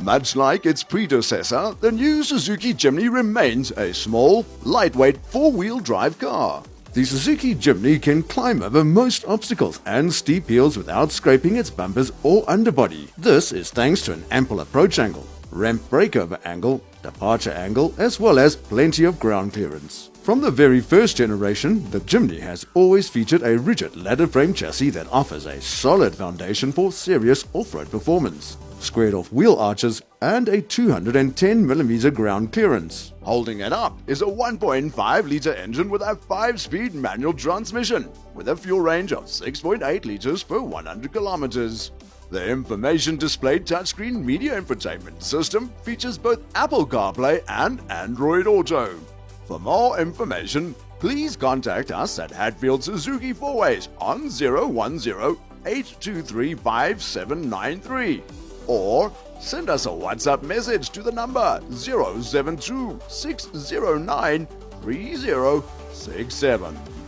Much like its predecessor, the new Suzuki Jimny remains a small, lightweight four-wheel drive car. The Suzuki Jimny can climb over most obstacles and steep hills without scraping its bumpers or underbody. This is thanks to an ample approach angle, ramp breakover angle, departure angle, as well as plenty of ground clearance. From the very first generation, the Jimny has always featured a rigid ladder frame chassis that offers a solid foundation for serious off-road performance, squared-off wheel arches, and a 210mm ground clearance. Holding it up is a 1.5-litre engine with a 5-speed manual transmission, with a fuel range of 6.8 litres per 100 kilometers. The information display touchscreen media infotainment system features both Apple CarPlay and Android Auto. For more information, please contact us at Hatfield Suzuki Fourways on 010-823-5793 or send us a WhatsApp message to the number 072-609-3067.